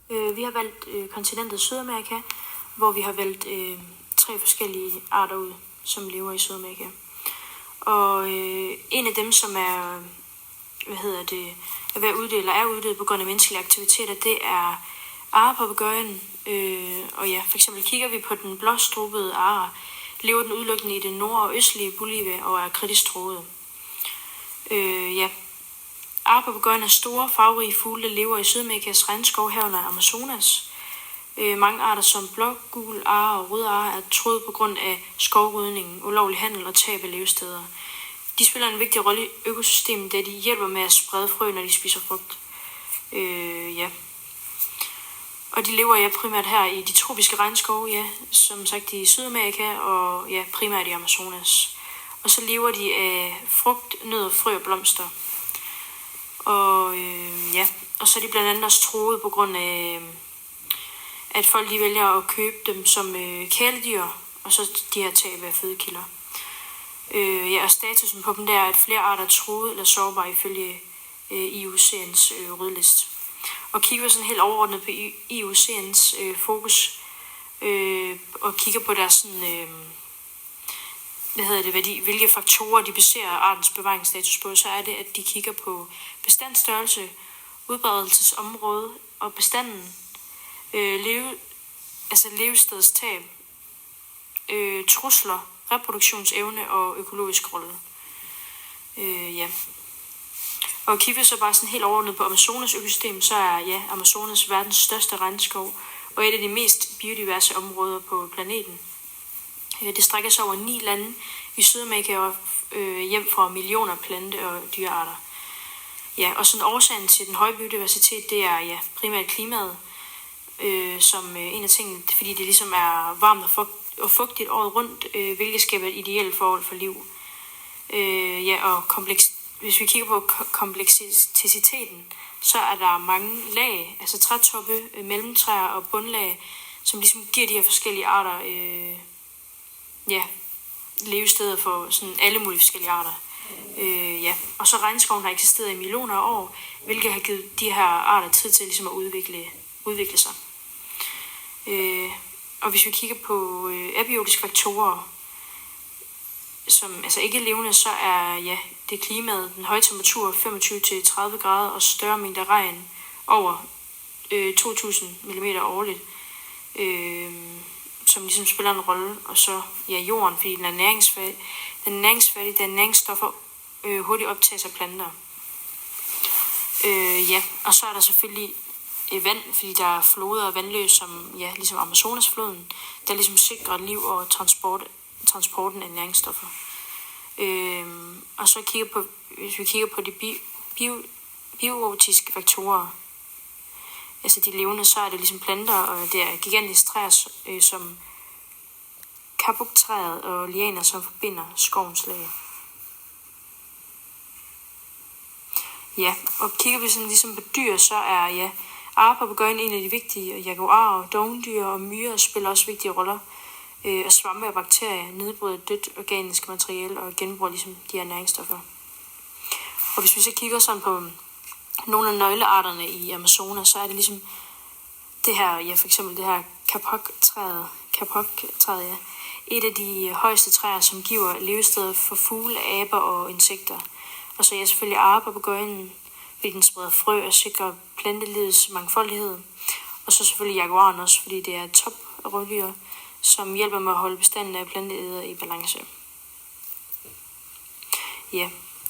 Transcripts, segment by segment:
Vi har valgt kontinentet Sydamerika, hvor vi har valgt 3 forskellige arter ud, som lever i Sydamerika. Og en af dem, som er ved at uddø, eller er uddød på grund af menneskelige aktiviteter, det er arepapegøjen. Og ja, for eksempel kigger vi på den blåstrubede are, lever den udelukkende i det nord- og østlige Bolivia og er kritisk truet. Arepapegøjen er store, farverige fugle, der lever i Sydamerikas regnskov, herunder Amazonas. Mange arter som blågul are og rød are er truet på grund af skovrydning, ulovlig handel og tab af levesteder. De spiller en vigtig rolle i økosystemet, da de hjælper med at sprede frø, når de spiser frugt. Og de lever primært her i de tropiske regnskove, som sagt i Sydamerika og primært i Amazonas. Og så lever de af frugt, nødder, frø og blomster. Og så er de blandt andet også truet på grund af, at folk de vælger at købe dem som kæledyr, og så de her tab af fødekilder. Og statusen på dem der er, at flere arter er truet eller sårbare ifølge IUCN's rødliste. Og kigger sådan helt overordnet på IUCN's fokus, og kigger på deres sådan, hvilke faktorer de baserer artens bevaringsstatus på, så er det, at de kigger på bestandsstørrelse, udbredelsesområde og bestanden, levestedstab, trusler, reproduktionsevne og økologisk rolle. Og kigger så bare sådan helt overordnet på Amazonas økosystem, så er Amazonas verdens største regnskov og et af de mest biodiverse områder på planeten. Det strækker sig over 9 lande i Sydamerika og hjem fra millioner plante- og dyrearter. Og sådan årsagen til den høje biodiversitet, det er primært klimaet, som en af tingene, fordi det ligesom er varmt og fugtigt året rundt, hvilket skaber et ideelt forhold for liv. Hvis vi kigger på kompleksiteten, så er der mange lag, altså trætoppe, mellemtræer og bundlag, som ligesom giver de her forskellige arter levesteder for sådan alle mulige forskellige arter. Og så regnskoven har eksisteret i millioner af år, hvilket har givet de her arter tid til ligesom at udvikle sig. Og hvis vi kigger på abiotiske faktorer, som altså ikke levende, så er det klimaet, den høje temperatur 25-30 grader og større mængder regn over 2.000 mm årligt, som ligesom spiller en rolle, og så jorden, fordi den er næringsfattig, da næringsstoffer hurtigt optages af planter. Og så er der selvfølgelig vand, fordi der er floder og vandløb, som ligesom Amazonasfloden, der ligesom sikrer liv og transporten af næringsstoffer. Og så hvis vi kigger på de biotiske faktorer, altså de levende, så er det ligesom planter, og det er gigantiske træer, som kabuktræet og lianer, som forbinder skovens lag. Og kigger vi sådan ligesom på dyr, så er arepapegøjen en af de vigtige, og jaguarer, dovendyr og myrer spiller også vigtige roller. Og svampe og bakterier nedbryder dødt organisk materiale og genbruger ligesom de her næringsstoffer. Og hvis vi så kigger sådan på nogle af nøglearterne i Amazonas, så er det ligesom det her, for eksempel det her kapoktræet, et af de højeste træer, som giver levesteder for fugle, aber og insekter. Og så selvfølgelig arepapegøjen, fordi den spreder frø og sikrer plantelivets mangfoldighed. Og så selvfølgelig jaguaren også, fordi det er toprovdyr, som hjælper med at holde bestanden af planteæder i balance.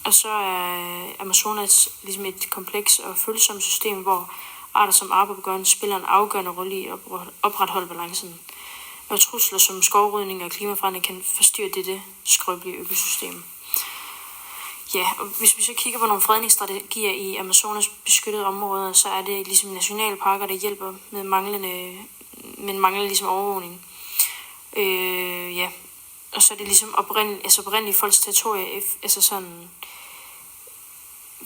Og så er Amazonas ligesom et kompleks og følsomt system, hvor arter som arepapegøjen spiller en afgørende rolle i at opretholde balancen. Og trusler som skovrydning og klimaforandring kan forstyrre dette skrøbelige økosystem. Og hvis vi så kigger på nogle fredningsstrategier i Amazonas beskyttede områder, så er det ligesom nationalparker, der hjælper med manglende ligesom overvågning. Og så er det ligesom oprindeligt folks territorie, altså sådan,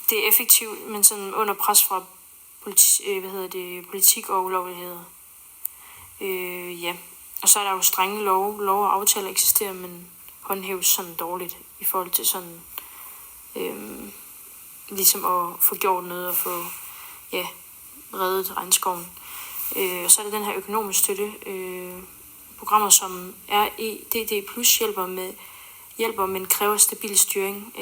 det er effektivt, men sådan under pres fra politik og ulovligheder. Og så er der jo strenge lov og aftaler eksisterer, men håndhæves sådan dårligt i forhold til sådan, ligesom at få gjort noget og få reddet regnskoven. Og så er der den her økonomisk støtte. Programmer som REDD Plus hjælper, men kræver stabil styring.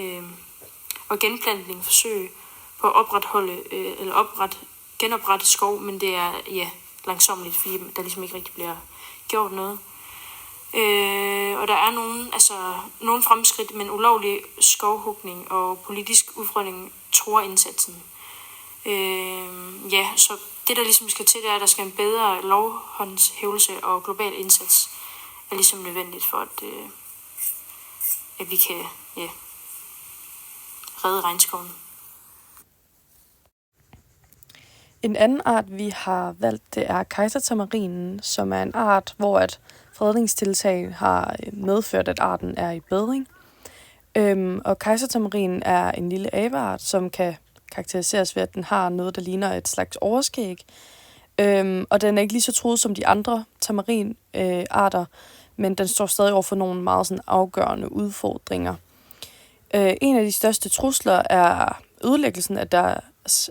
Og genplantning forsøg på at genoprette skov, men det er langsomligt, fordi der ligesom ikke rigtig bliver gjort noget. Og der er nogle fremskridt, men ulovlig skovhugning og politisk udfordring truer indsatsen. Så det der ligesom skal til, det er, at der skal en bedre lovhåndhævelse og global indsats er ligesom nødvendigt for, at vi kan redde regnskoven. En anden art, vi har valgt, det er kejsertamarinen, som er en art, hvor at fredningstiltag har medført, at arten er i bedring. Og kejsertamarinen er en lille abeart, som kan karakteriseres ved, at den har noget, der ligner et slags overskæg. Og den er ikke lige så truet som de andre tamarinarter, men den står stadig over for nogle meget sådan afgørende udfordringer. En af de største trusler er ødelæggelsen af deres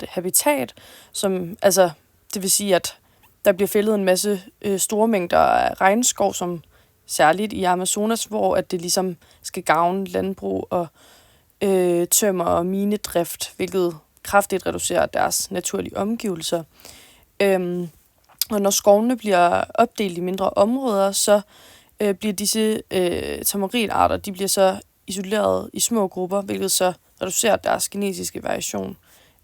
habitat, som det vil sige, at der bliver fældet en masse store mængder af regnskov, som særligt i Amazonas, hvor at det ligesom skal gavne landbrug og tømmer og minedrift, hvilket kraftigt reducerer deres naturlige omgivelser. Og når skovene bliver opdelt i mindre områder, så bliver disse tamarinarter, de bliver så isoleret i små grupper, hvilket så reducerer deres genetiske variation.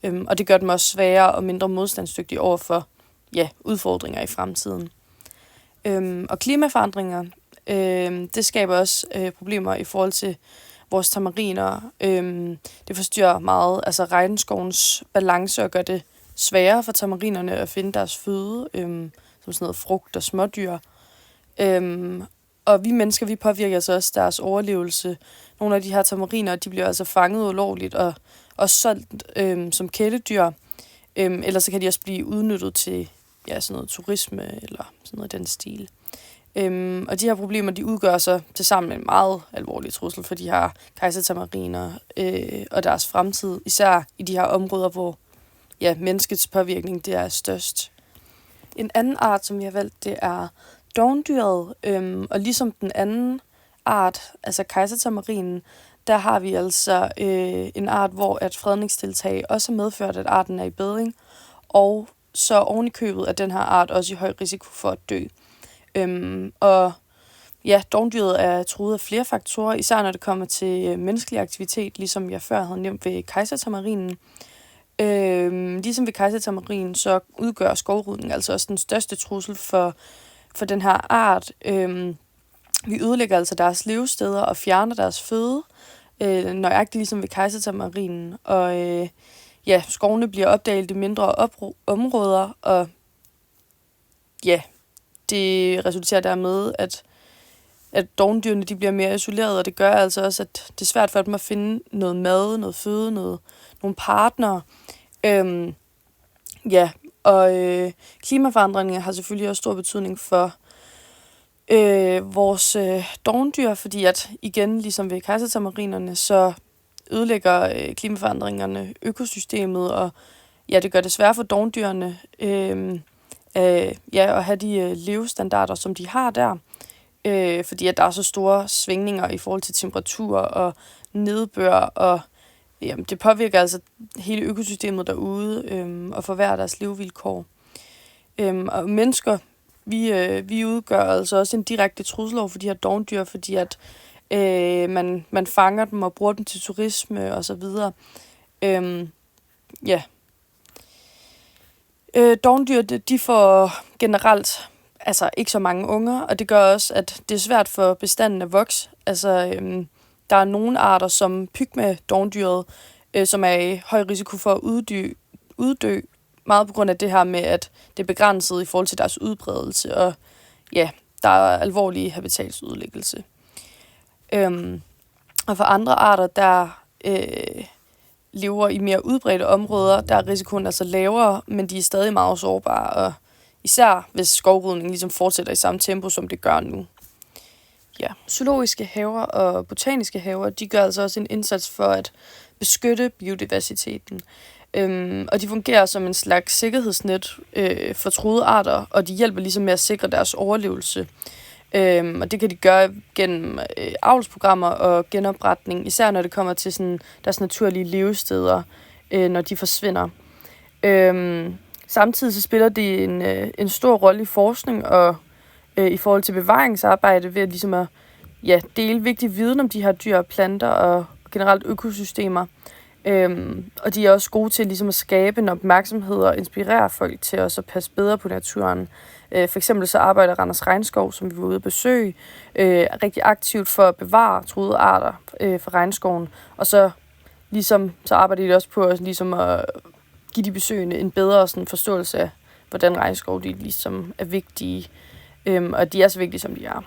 Og det gør dem også sværere og mindre modstandsdygtige over for udfordringer i fremtiden. Og klimaforandringer, det skaber også problemer i forhold til vores tamariner. Det forstyrrer meget regnskovens balance og gør det sværere for tamarinerne at finde deres føde, som sådan noget frugt og smådyr. Og vi mennesker, vi påvirker altså også deres overlevelse. Nogle af de her tamariner, de bliver altså fanget ulovligt og solgt som kæledyr. Ellers så kan de også blive udnyttet til sådan noget turisme eller sådan noget i den stil. Og de her problemer, de udgør så tilsammen en meget alvorlig trussel for de her kejsertamariner og deres fremtid, især i de her områder, hvor menneskets påvirkning det er størst. En anden art, som vi har valgt, det er dovendyret, og ligesom den anden art, altså kejsertamarinen, der har vi altså en art, hvor at fredningstiltag også har medført, at arten er i bedring, og så oven i købet er den her art også i høj risiko for at dø. Dovendyret er truet af flere faktorer, især når det kommer til menneskelig aktivitet, ligesom jeg før havde nævnt ved kejsertamarinen. Ligesom ved kejsertamarinen, så udgør skovrydning altså også den største trussel for den her art. Vi ødelægger altså deres levesteder og fjerner deres føde, nøjagtigt ligesom ved kejsertamarinen. Og skovene bliver opdelt i mindre områder, og det resulterer dermed, at dovendyrene de bliver mere isoleret, og det gør altså også, at det er svært for dem at finde noget mad, noget føde, nogle partnere. Klimaforandringer har selvfølgelig også stor betydning for vores dovendyr, fordi at igen, ligesom ved kejsertamarinerne, så ødelægger klimaforandringerne økosystemet, og det gør det svært for dovendyrene at have de levestandarder, som de har der, fordi at der er så store svingninger i forhold til temperatur og nedbør, og det påvirker altså hele økosystemet derude og forværrer deres levevilkår. Og mennesker, vi udgør altså også en direkte trussel over for de her dovendyr, fordi at man fanger dem og bruger dem til turisme og så videre. Dovendyr, de får generelt ikke så mange unger, og det gør også, at det er svært for bestanden at vokse. Der er nogle arter, som pygmæ-dovendyret, som er i høj risiko for at uddø, meget på grund af det her med, at det er begrænset i forhold til deres udbredelse, og der er alvorlig habitatsudlæggelse. Og for andre arter, der lever i mere udbredte områder, der er risikoen altså lavere, men de er stadig meget sårbare, og især hvis skovrydningen ligesom fortsætter i samme tempo, som det gør nu. Zoologiske haver og botaniske haver, de gør altså også en indsats for at beskytte biodiversiteten. Og de fungerer som en slags sikkerhedsnet for truede arter, og de hjælper ligesom med at sikre deres overlevelse. Og det kan de gøre gennem avlsprogrammer og genopretning, især når det kommer til sådan deres naturlige levesteder, når de forsvinder. Samtidig så spiller det en stor rolle i forskning og i forhold til bevaringsarbejde ved at ligesom at dele vigtig viden om de her dyr og planter og generelt økosystemer. Og de er også gode til ligesom at skabe en opmærksomhed og inspirere folk til også at passe bedre på naturen. For eksempel så arbejder Randers Regnskov, som vi var ude at besøge, rigtig aktivt for at bevare truede arter for regnskoven. Og så arbejder de også på at give de besøgende en bedre sådan, forståelse af, hvordan regnskov de ligesom er vigtige, og de er så vigtige, som de er.